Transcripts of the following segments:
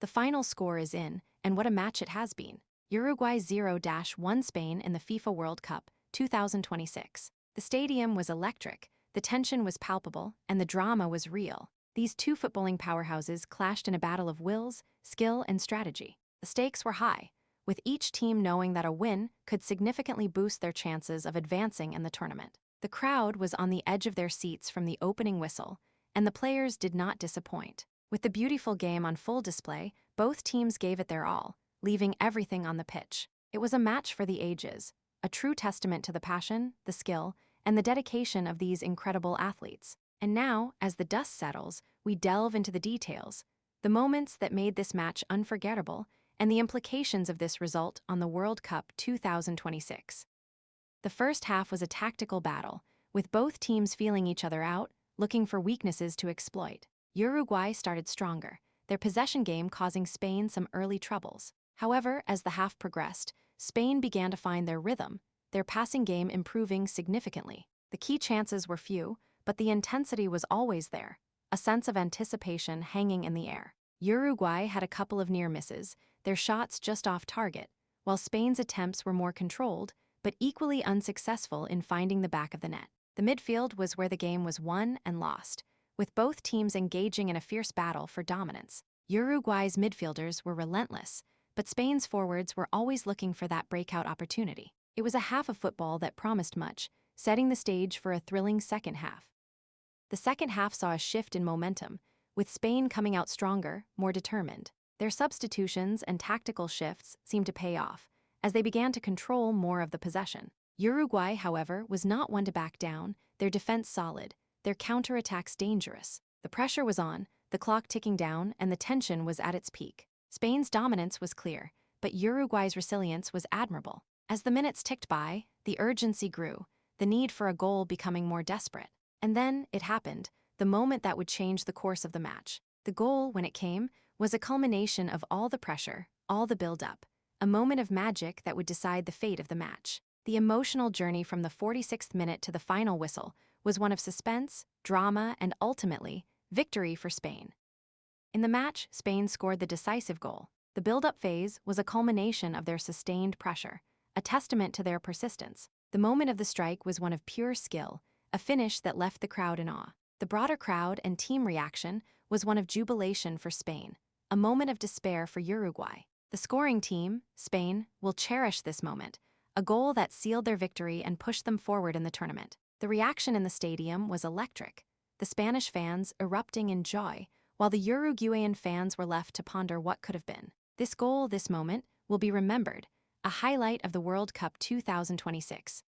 The final score is in, and what a match it has been. Uruguay 0-1 Spain in the FIFA World Cup 2026. The stadium was electric, the tension was palpable, and the drama was real. These two footballing powerhouses clashed in a battle of wills, skill, and strategy. The stakes were high, with each team knowing that a win could significantly boost their chances of advancing in the tournament. The crowd was on the edge of their seats from the opening whistle, and the players did not disappoint. With the beautiful game on full display, both teams gave it their all, leaving everything on the pitch. It was a match for the ages, a true testament to the passion, the skill, and the dedication of these incredible athletes. And now, as the dust settles, we delve into the details, the moments that made this match unforgettable, and the implications of this result on the World Cup 2026. The first half was a tactical battle, with both teams feeling each other out, looking for weaknesses to exploit. Uruguay started stronger, their possession game causing Spain some early troubles. However, as the half progressed, Spain began to find their rhythm, their passing game improving significantly. The key chances were few, but the intensity was always there, a sense of anticipation hanging in the air. Uruguay had a couple of near misses, their shots just off target, while Spain's attempts were more controlled, but equally unsuccessful in finding the back of the net. The midfield was where the game was won and lost, with both teams engaging in a fierce battle for dominance. Uruguay's midfielders were relentless, but Spain's forwards were always looking for that breakout opportunity. It was a half of football that promised much, setting the stage for a thrilling second half. The second half saw a shift in momentum, with Spain coming out stronger, more determined. Their substitutions and tactical shifts seemed to pay off, as they began to control more of the possession. Uruguay, however, was not one to back down, their defense solid, their counterattacks dangerous. The pressure was on, the clock ticking down, and the tension was at its peak. Spain's dominance was clear, but Uruguay's resilience was admirable. As the minutes ticked by, the urgency grew, the need for a goal becoming more desperate. And then it happened, the moment that would change the course of the match. The goal, when it came, was a culmination of all the pressure, all the build-up, a moment of magic that would decide the fate of the match. The emotional journey from the 46th minute to the final whistle was one of suspense, drama, and ultimately, victory for Spain. In the match, Spain scored the decisive goal. The build-up phase was a culmination of their sustained pressure, a testament to their persistence. The moment of the strike was one of pure skill, a finish that left the crowd in awe. The broader crowd and team reaction was one of jubilation for Spain, a moment of despair for Uruguay. The scoring team, Spain, will cherish this moment, a goal that sealed their victory and pushed them forward in the tournament. The reaction in the stadium was electric, the Spanish fans erupting in joy, while the Uruguayan fans were left to ponder what could have been. This goal, this moment, will be remembered, a highlight of the World Cup 2026.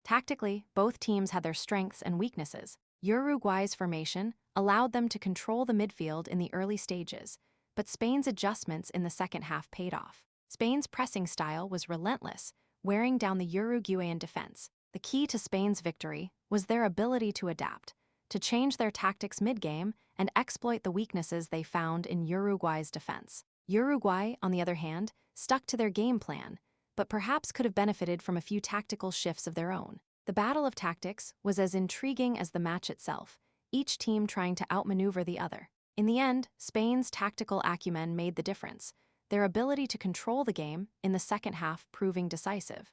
Tactically, both teams had their strengths and weaknesses. Uruguay's formation allowed them to control the midfield in the early stages, but Spain's adjustments in the second half paid off. Spain's pressing style was relentless, wearing down the Uruguayan defense. The key to Spain's victory was their ability to adapt, to change their tactics mid-game and exploit the weaknesses they found in Uruguay's defense. Uruguay, on the other hand, stuck to their game plan, but perhaps could have benefited from a few tactical shifts of their own. The battle of tactics was as intriguing as the match itself, each team trying to outmaneuver the other. In the end, Spain's tactical acumen made the difference, their ability to control the game in the second half proving decisive.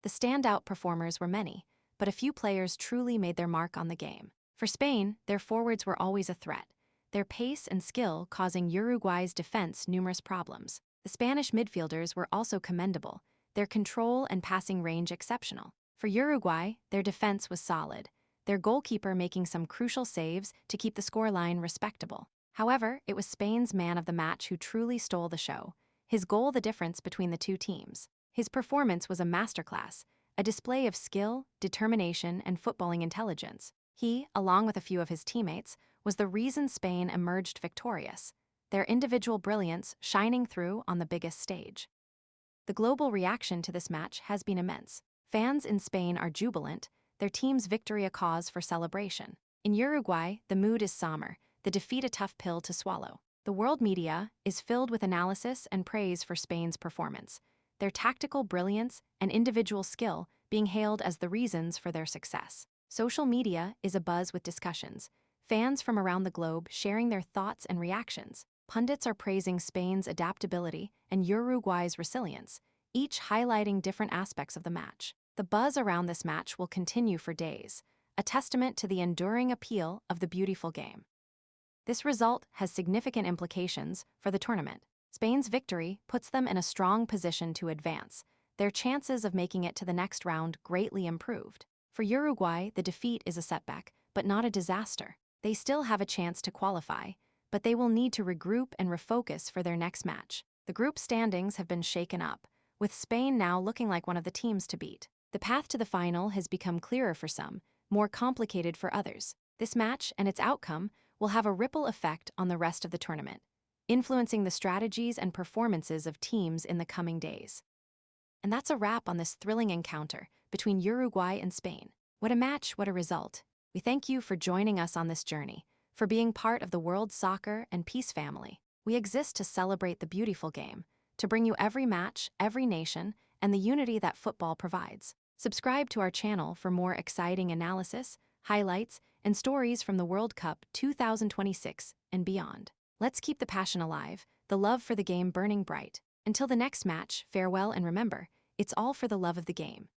The standout performers were many, but a few players truly made their mark on the game. For Spain, their forwards were always a threat, their pace and skill causing Uruguay's defense numerous problems. The Spanish midfielders were also commendable, their control and passing range exceptional. For Uruguay, their defense was solid, their goalkeeper making some crucial saves to keep the scoreline respectable. However, it was Spain's man of the match who truly stole the show, his goal the difference between the two teams. His performance was a masterclass, a display of skill, determination, and footballing intelligence. He, along with a few of his teammates, was the reason Spain emerged victorious, their individual brilliance shining through on the biggest stage. The global reaction to this match has been immense. Fans in Spain are jubilant, their team's victory a cause for celebration. In Uruguay, the mood is somber, the defeat a tough pill to swallow. The world media is filled with analysis and praise for Spain's performance, their tactical brilliance and individual skill being hailed as the reasons for their success. Social media is abuzz with discussions, fans from around the globe sharing their thoughts and reactions. Pundits are praising Spain's adaptability and Uruguay's resilience, each highlighting different aspects of the match. The buzz around this match will continue for days, a testament to the enduring appeal of the beautiful game. This result has significant implications for the tournament. Spain's victory puts them in a strong position to advance, their chances of making it to the next round greatly improved. For Uruguay, the defeat is a setback, but not a disaster. They still have a chance to qualify, but they will need to regroup and refocus for their next match. The group standings have been shaken up, with Spain now looking like one of the teams to beat. The path to the final has become clearer for some, more complicated for others. This match and its outcome will have a ripple effect on the rest of the tournament, influencing the strategies and performances of teams in the coming days. And that's a wrap on this thrilling encounter between Uruguay and Spain. What a match, what a result. We thank you for joining us on this journey, for being part of the World Soccer and Peace family. We exist to celebrate the beautiful game, to bring you every match, every nation, and the unity that football provides. Subscribe to our channel for more exciting analysis, highlights, and stories from the World Cup 2026 and beyond. Let's keep the passion alive, the love for the game burning bright. Until the next match, farewell and remember, it's all for the love of the game.